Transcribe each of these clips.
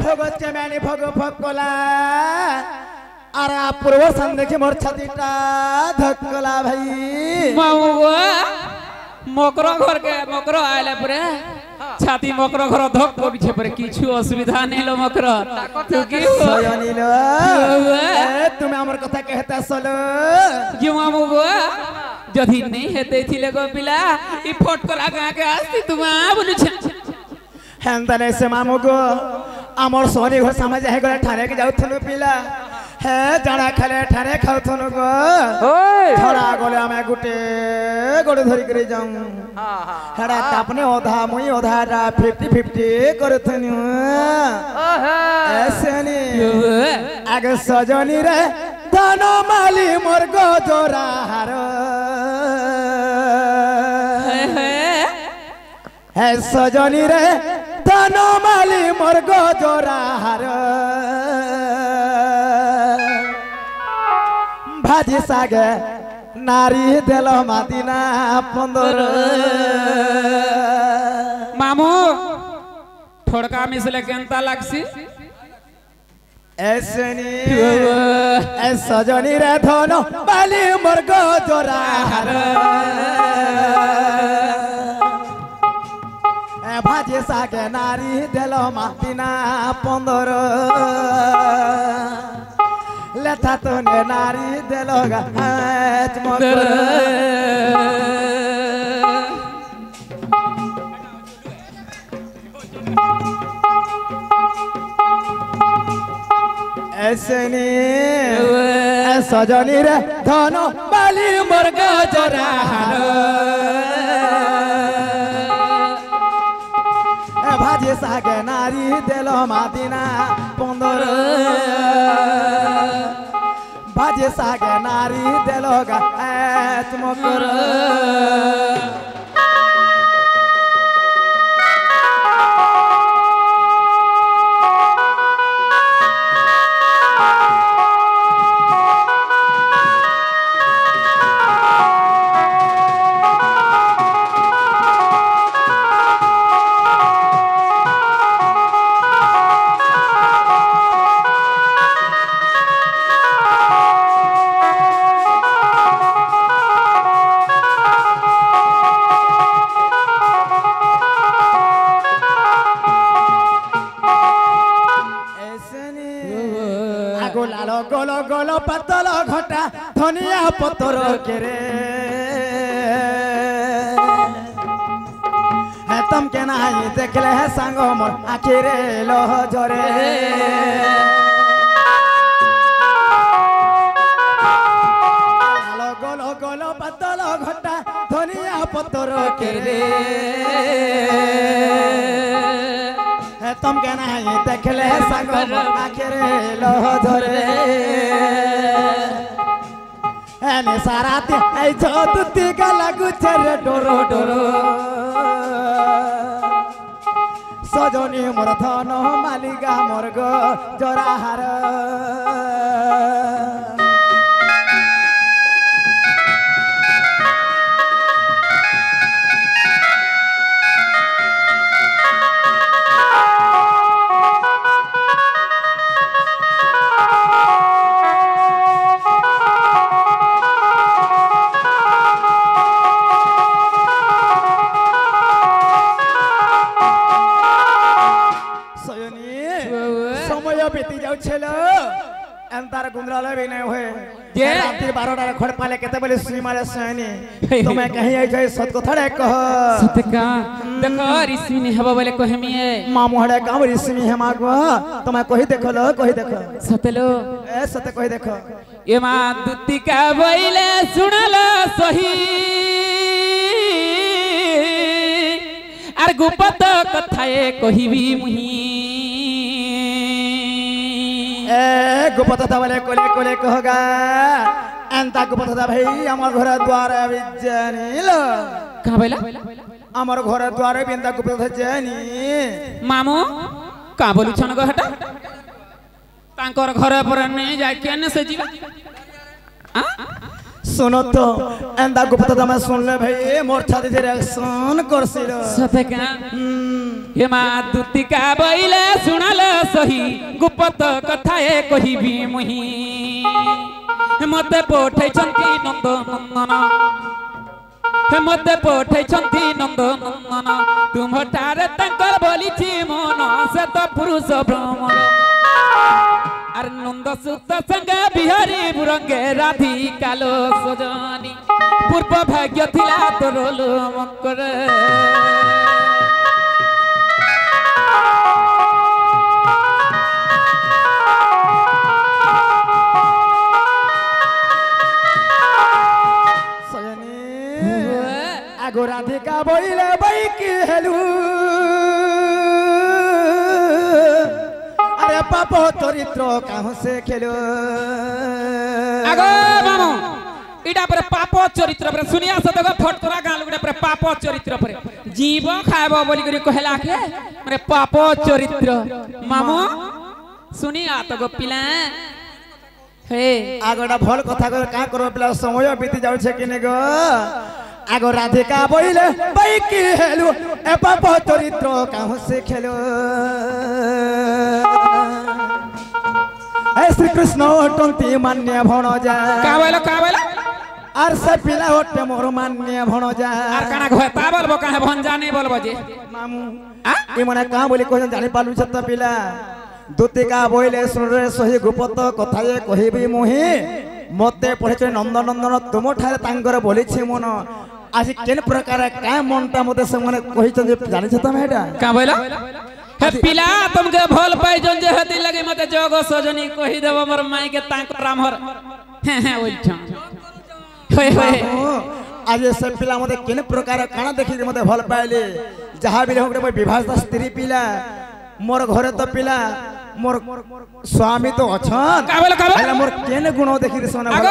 ভগত কেমানি ভগ ভকলা আর পূর্ব সান দেখি মোর ছাতিটা ধকলা ভাই মামু মকর ঘর কে মকর আইলে পরে ছাতি মকর ঘর ধক বিছে পরে কিছু অসুবিধা নেই লো মকর তু কি সয়নিল তুমি আমার কথা কহতা চলো কি মামু যদি নেই হেতে থিলে গো পিলা ই ফট করা গাকে আসতি তোমা বলুছ হেনতানে সে মামু গো আমার সোনি ঘর সামনে যাই গলে ঠানে কে যাউথলো পিলা হে জানা খালে ঠানে খাউথলো গো ছড়া গলে আমি গুটে গড়ে ধরি করে যাও হেডা তাপনে অধা মুই অধাটা 50-50 করথনি এসেনি আগে সজনি রে ধন মালি মোর গো জোরা হার হে সজনি রে ধন মালি মোর গো জোরা হার ভাজি সাগে নারী দেল মাদিনা 15 মামু থড়কা মিশলে কেনতা লাগছি এসনি এ সজনি রে ধন মালি মোর গো জোরা হার ভাজি সাগে নারী দেল মাদিনা 15 লেথা তো নারী দেল গাছ মকর এসনি সজনি রে ধন বালি মোর গো জোরা হার ভাজি সাগে নারী দেল মাদিনা 15 ভাজি সাগে নারী দেল গাছ মকর গল গল পাতল ঘটা ধনিয়া পতর কেরে তম কে নাই দেখলে সাঙ্গ মোর আখিরে লহ ঝরে গল গল পাতল ঘটা ধনিয়া পতর কেরে तुम के नहीं देखले संग आखिरे लह धरे एने साराती आई जोतती गला गुचरे डोरो डोरो सजनी मोर धन मालिका मोर गो जरा हार बीती जाऊ छेलो अंतर गुंद्राले भी नहीं हुए जे रात्रि 12 खड़ पाले केते बोले सुई मारे सनी तो मैं कहीं आई जाय सत को थड़े कह सत का देखो ऋषिनी हवा बोले कहमिए मामू हड़े काम ऋषिनी है मागो तो मैं कहि देखलो कहि देखो सतलो ए सत कहि देखो ए मा दुतिका बोले सुनलो सही आर गुपत कथाए कहिबी मुही गुपता बोले कोले कोले कहगा एंता गुपता भाई আমার ঘরে দ্বারে বিজানিল का बोला আমার ঘরে দ্বারে বিন্দা গুপতা জানি মামু का बोलु छन गो हटा तांकर घरे पर ने जाय केने से जीवा सुनो तो एंदा गुपता मैं सुन ले भाई मोर छाती से रिएक्शन करसिलो सते का हे मा दुतिका बोइले सुनल सही गुप्त कथाए कहिबी मुही मते पठैछन्ति नंद नंदन मते पठैछन्ति नंद नंदन तुमठारे तांकर बोलिछि मन से तो पुरुष भ्रमण आर नंद सुत संग बिहारी बुरंगे राधी कालो सजनी पूर्व भाग्य थिला तोर मकर आगो राधिका बोइले बैकी हेलु अरे पाप चरित्र काहु से खेलो आगो मामू इडा पर पाप चरित्र पर सुनिया सतग फटकरा गाल गुडा पर पाप चरित्र पर जीव खाइबो बोली करी कहला के माने पाप चरित्र मामू सुनिया तो गो पिला हे आगोडा भल कथा कर का करो पिला समय बीती जाउ छे किने गो आगो राधिका बोइले बैकी हेलु ए पाप चरित्र काहु से खेलो ए श्री कृष्ण टंती मान्य भणजा का बोलो आर से पिला होटे मोर मान्य भणजा आर काना घय ता बोलबो काहे भंजा नहीं बोलबो जे मामू ए मने का बोली कोन जानि पालु छत पिला दूतिका बोइले सुन रे सही गुप्त कथाए कहिबी मोहि मते पढे नंद नंदन तुम ठारे तांगर बोलिछि मन आज केन प्रकार का मनटा मते से मने कहि छ जानि छ तमे एटा का बोलो हे पिला तुमके भल पाई जन जे हती लगे मते जोग सजनी कहि देबो मोर माई के तांक रामहर हे ओइठा होय आज से पिला मते केन प्रकार काना देखि मते भल पाइले जहा बिले होके विवाह स्त्री पिला मोर घरे तो पिला मोर स्वामी तो अछन का बोलो मोर केन गुण देखि रे सोना भल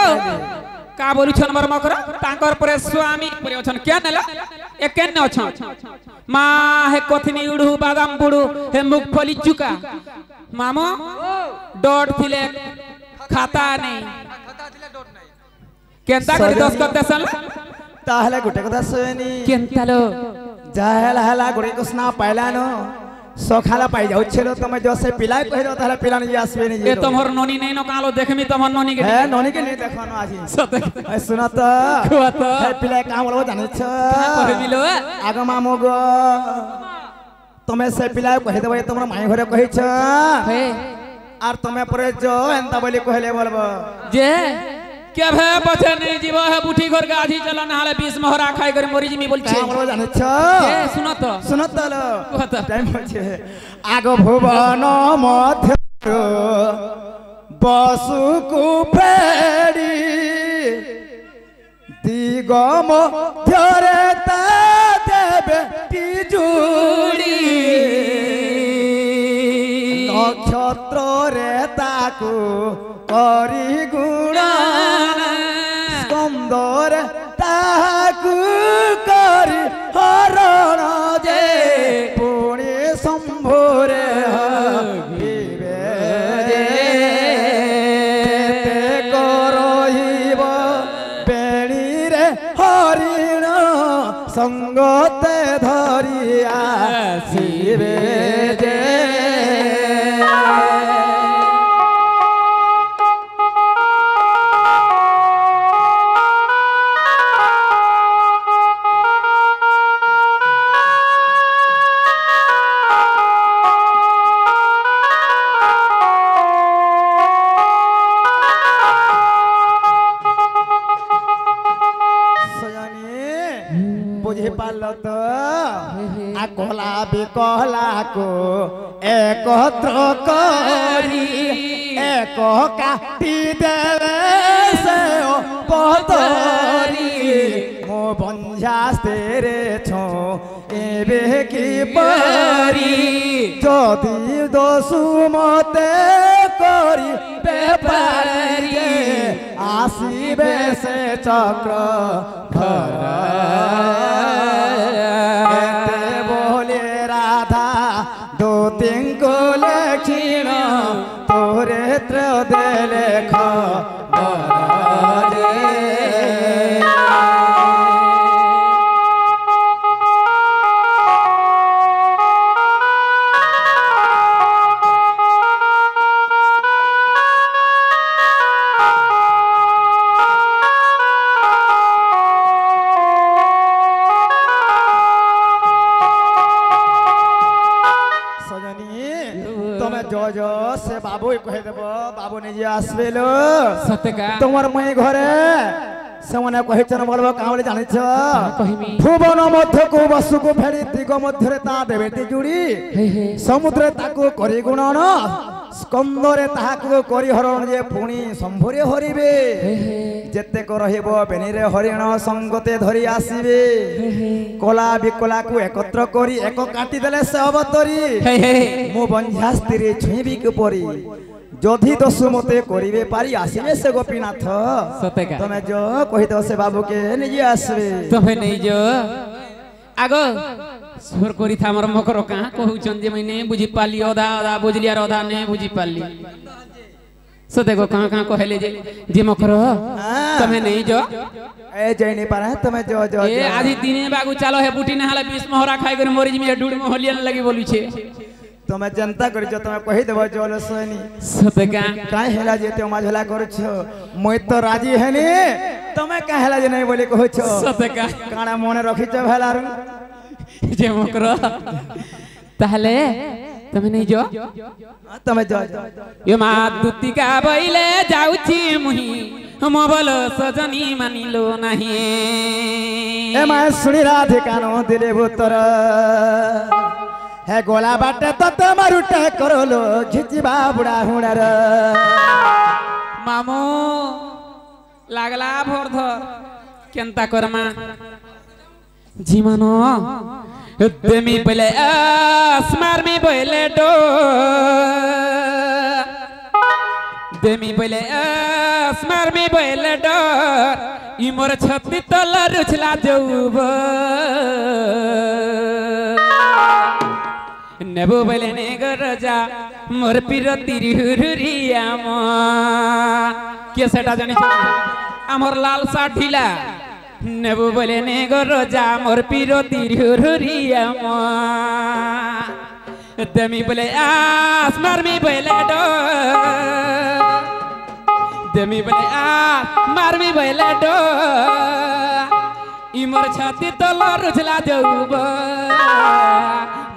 का बोलु छन मोर मकर तांकर परे स्वामी परे अछन के नेला ए केन ने अछन मा हे कथनी उडू बादाम बुडू हे मुगफली चुका मामो डॉट थिले खाता नहीं केंता करी दस करते सन ताहले गुटे कथा सोनी केंतालो जाहला हला गुटे कुछ ना पाइलानो सखाला पाई जाउ छेलो तमे जो से पिलाय कहिरो ताहले पिला नहीं आसबे नहीं ए तमहर नोनी नहीं न कालो देखमी तमहर नोनी के है नोनी के नहीं देखनो आजी सत ए सुना त खुआ त है पिलाय काम बोलबो जानि छ पर मिलो आगो मामो गो तमे से पिलाय कहि देबे तमर माई घरे कहि छ हे आर तमे परे जो एंता बोली कहले बोलबो जे के भे बचे नहीं जीव है बुठी घर गाधी चला नहाले 20 मोहरा खाई कर मोरी जिमी बोल छे बोलबो जानि छ ए सुनो त लो कहत टाइम छे आगो भुवन मध्य बसु कुफेड़ी दिगम ध्यरे ता देबे टी जुड़ी नक्षत्र रे ताकू करी गुणन स्कंदर ताकू करी हरण जे पुणे शंभुरे हबिबे जे ते करहिब बेणी रे हरिण संगते धरिया शिवे जे बुझे पालो तो आ कहला बिकहला को एकत्र करी एक काटी देवे से पतरी मो बंझा तेरे छो एबे की परी जदि दोसु मते करी बेपारी आसीबे से चक्र एते बोले राधा दो तीन को लक्षण तोरे त्रोदे लेख তুমি जो से बाबू कह देब बाबू निजे आसबे लो सतका তোমার মই ঘরে সেমনে কহিছন বলবো কাউলে জানিছ কহিমি ভুবন মধ্যকু বসুকু ফেরি দিগ মধ্যরে তা দেবেতি জুড়ি সমুদ্রে তাকু করি গুণন স্কন্দরে তাহাকু করি হরণ যে পুনি সম্ভরে হরিবে যেতেক রহিব বেনিরে হরিণ সঙ্গতে ধরি আসিবে কলা বিকলাকু একত্র করি এক কাটি দেলে সে অবতরি মু বঞ্ঝা স্ত্রী ছুঁইবি কিপরি যদি দস্যু মতে করিবে পারি আসিবে সে গোপীনাথ সতকা তুমি जो কহিত সে বাবুকে নিজে আসবে তুমি নেই যো আগো সুর করি থামর মকর কা কহুচন যে মইনে বুঝি পালি ওদা ওদা বুঝলি আর ওদা নে বুঝি পালি সতে গো কা কা কহেলে যে মকর তুমি নেই যো ए जई नहीं पारा তুমি जो ए आधी दिने बागु चालो हे बुटी ना हला 20 मोहरा खाई कर मोरी जी में डूड में होलियन लगी बोली छे তুমি চিন্তা করিছ তুমি কহি দেব জল সৈনি সতকা কাই হেলা যে তুমি মাঝলা করছ মই তো রাজি হেনি তুমি কাই হেলা যে নাই বলি কহছ সতকা কানা মনে রখিছ ভেলার যে মকর তাহলে তুমি নেই যো তুমি जो এ মা দুতিকা বইলে যাউছি মুহি মোবল সজনী মানিলো নাহি ए माय सुनी राधे कानो दिले भूतर हे गोला बाटे तो तमारुटे करलो झिचिबा बुढ़ा हुड़ार मामू लागला भोरधर केंता करमा जीवनो देमी पहले स्मार में पहले डो देमी पहले स्मार में पहले डो इमोर छत्ती तला रुचला जऊब नेबो पहले ने गरजा मोर पीर तिरी हुरिया मा के सेटा जानि छ हमर लाल सा ढीला नेबो पहले ने गरजा मोर पीर तिरी हुरिया मा देमी पहले स्मार में पहले डो देमी पहले स्मार में पहले डो इमर छाती तला रुचला जऊब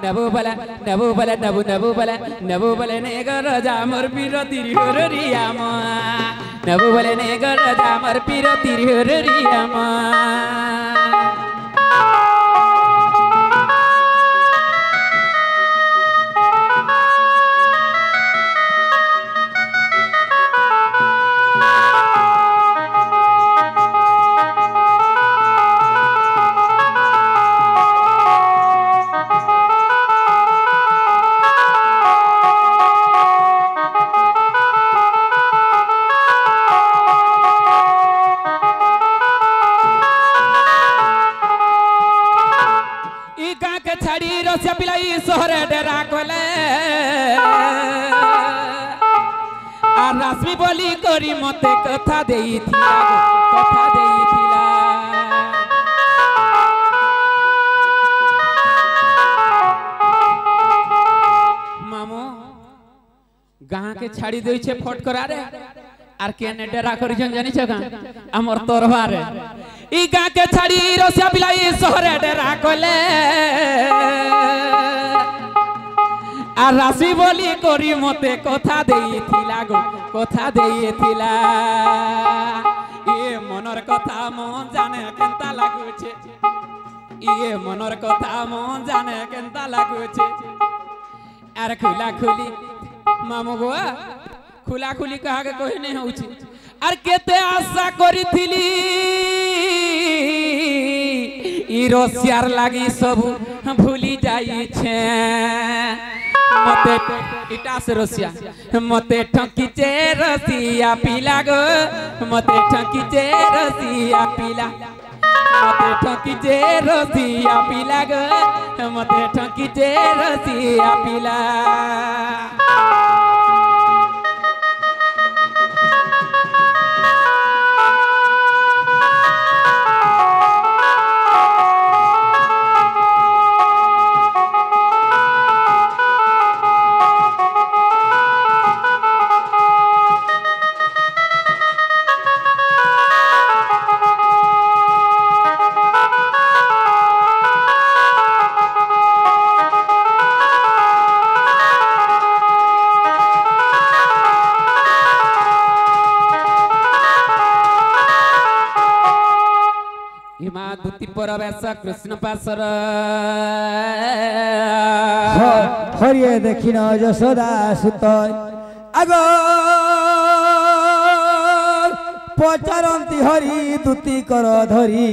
नबो बला नबो बला नबो नबो बला नबो बला ने गरजा मोर पीर तिरी हरिया मा नबो बला ने गरजा मोर पीर तिरी हरिया मा सोहरे डेरा कोले আর রাসমি বলি করি মতে কথা দেইছিলা কথা দেইছিলা মামু গাঁ কে ছাড়ি দেইছে ফটকরা রে আর কেনে ডেরা করিছন জানিছ গাঁ আমর তরবারে ই গাঁ কে ছাড়ি রসিয়া বিলাই শহরে ডেরা কলে আর রাশি বলি করি মতে কথা দেইছিলা গো কথা দেইছিলা এ মনর কথা মন জানে কেনতা লাগুছে এ মনর কথা মন জানে কেনতা লাগুছে আর খুলা খুলি মামু গো খুলা খুলি কাহাকে কহি নাই হউছি আর কেতে আশা করিছিলি ই রসিয়ার লাগি সবু ভুলি যাইছে मते इटा से रसिया मते ठकीचे रसिया पीला गो मते ठकीचे रसिया पीला मते ठकीचे रसिया पीला गो मते ठकीचे रसिया पीला बुद्धि परवेश कृष्ण पासर हरिये देखिन यशोदा सुत आग पचारती हरि दूती कर धरी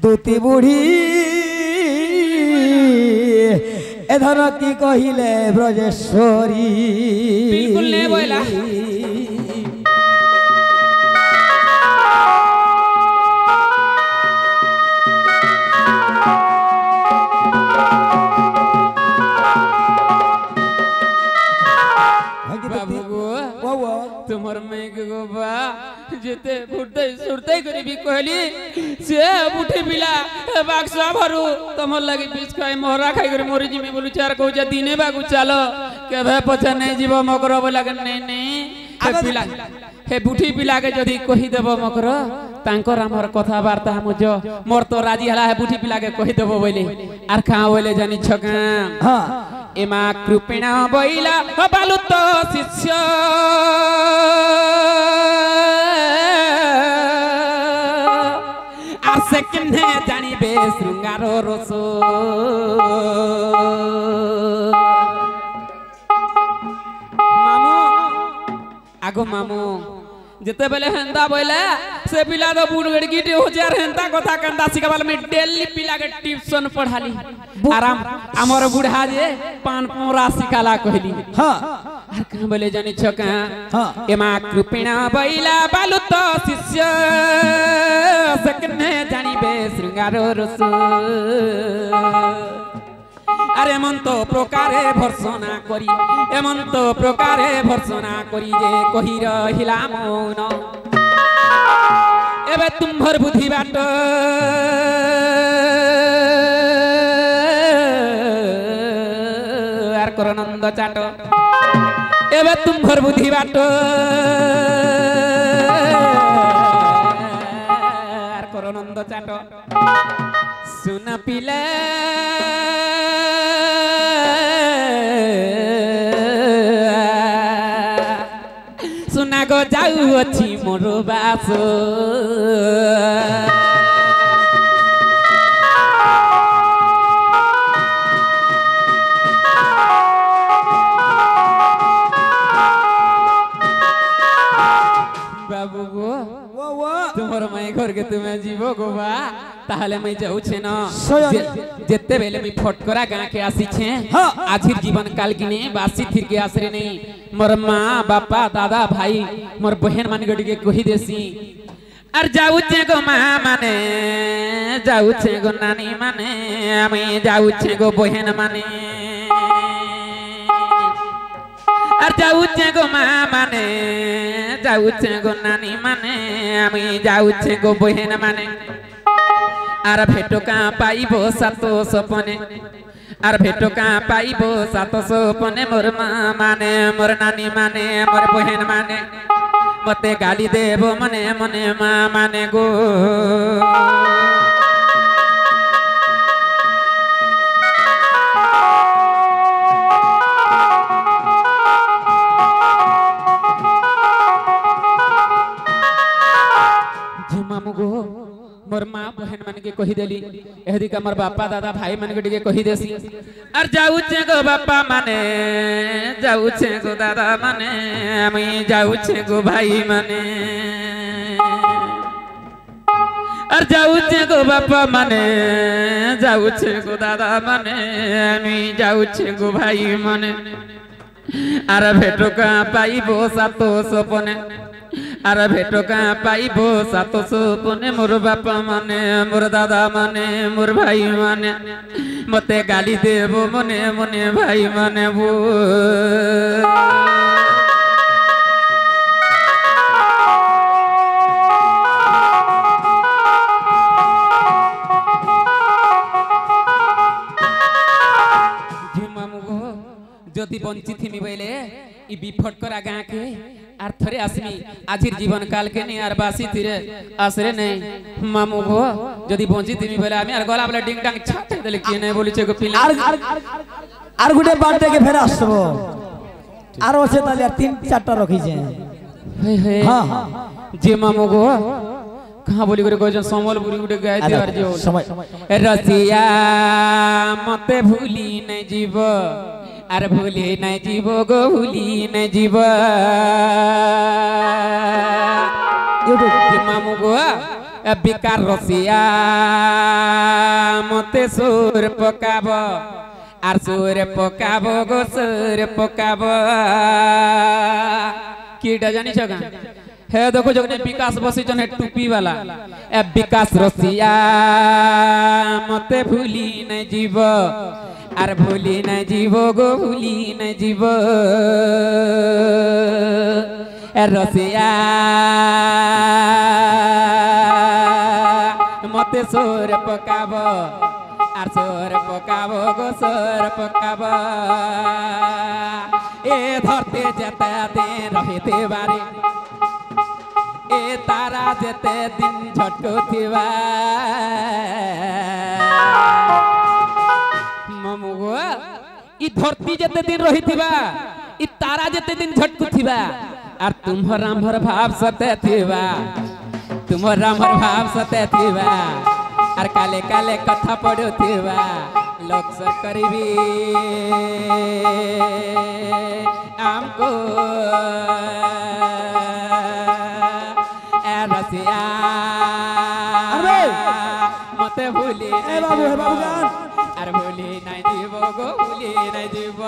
दूती बुढ़ी एधर की कहिले ब्रजेश्वरी बिल्कुल नहीं बोला तुम्हार में गोबा जेते फुटते सुरते करी भी कहली से बुठी पिला बाक्सा भरू तमर लगी बीच खाई मोहरा खाई कर मोरी जिमी बोलू चार कहू जा दिने बागु चालो केबे पछा नहीं जीव मकर बोला के नहीं नहीं हे पिला हे बुठी पिला के जदी कहि देबो मकर तांकर हमर कथा वार्ता हम जो मोर तो राजी हला है बुठी पिला के कहि देबो बोले आर खा बोले जानी छका हां एमा कृपेण बैला बालु तो शिष्य आसे किन्हे जानिबे श्रृंगार रस मामू आगो मामू जेते बेले हेंदा बोले से पिला तो बुढ़ गड़गी टे हो जार हेंदा कथा कंदा सिखावल में डेली पिला के ट्यूशन पढ़ाली आराम हमर बुढ़ा जे पान पोरा सिखाला कहली हां आर का बोले जानि छका हां एमा कृपेण बैला बालु तो शिष्य सकने जानिबे श्रृंगार रस अरे मन तो प्रकारे भर्सना करी एमन तो प्रकारे भर्सना करी जे कहि रहिला मौन एबे तुम्हर बुद्धि बाट आर कर नंद चाट एबे तुम्हर बुद्धि बाट आर कर नंद चाट सुन पिले सुना गो जाऊ अच्छी मोरो बास बाबू गो तुम्हार माई घर के तुम्हें जीवो गो बा ताहले मैं जाऊ छे न जेते बेले मैं फटकरा गां के आसी छे आजिर जीवन काल की ने बासी थिर के आसरे नहीं मोर मां बापा दादा भाई मोर बहन मान गडी के कहि देसी अर जाऊ छे गो मां माने जाऊ छे गो नानी माने मैं जाऊ छे गो बहन माने अर जाऊ छे गो मां माने जाऊ छे गो नानी माने मैं जाऊ छे गो बहन माने आर भेटो का पाइबो सातो सपने आर भेटो का पाइबो सातो सपने मोर मां माने मोर नानी माने मोर बहन माने मते गाली देबो मने मने मां माने गो मोर मां बहन मन के कहि देली एहदी का मोर बापा दादा भाई मन के कहि देसी अर जाऊ छे गो बापा माने जाऊ छे गो दादा माने मैं जाऊ छे गो भाई माने अर जाऊ छे गो बापा माने जाऊ छे गो दादा माने मैं जाऊ छे गो भाई माने आर भेटो का पाइबो सातो सपने आर भेटो का पाइबो सातो सपने मोर बापा माने मोर दादा माने मोर भाई माने मते गाली देबो मने मने भाई माने वो जदि बंची थिमी बेले ई बिफटकरा गां के आर थरे आसमी आजिर जीवन काल के नहीं आर बासी थिरे आसरे नहीं मामू गो जदि बंची थिमी बेले आमी आर गला बले डिंग डांग छाटे देले के नहीं बोली छे गो पिला आर गुटे बाटे के फेर आसबो आर ओसे ताले 3-4टा रखी छे हे हे हां जे मामू गो कहाँ बोली करे कहछन संबलपुरी गुटे गाय दिवार जे समय रसिया मते भूली नै जीव आर भूली नै जीव गो भूली नै जीव मामू गो बिकार रसिया मते सुर पकाब आर सुर पकाब गो सुर पकाब कीटा जानी छगा हे देखो जगने विकास बसी जने टुपी वाला ए विकास रसिया मते भूली नै जीव आर भूली नै जीव गो भूली नै जीव ए रसिया मते सोर पकाब आर सोर पकाब गो सोर पकाब ए धरते जेते दिन रहिते बारे ए तारा जेते दिन झटको थिबा ममुगो ई धरती जेते दिन रहिथिबा ई तारा जेते दिन झटको थिबा आर तुम्हर रामभर भाव सते थिबा तुम्हर रामभर भाव सते थिबा आर काले काले कथा पढुथिबा लोक सर करिबी आमको रसिया मते भूली ए बाबू जान अरे भूली नहीं जीव गो भूली नहीं जीव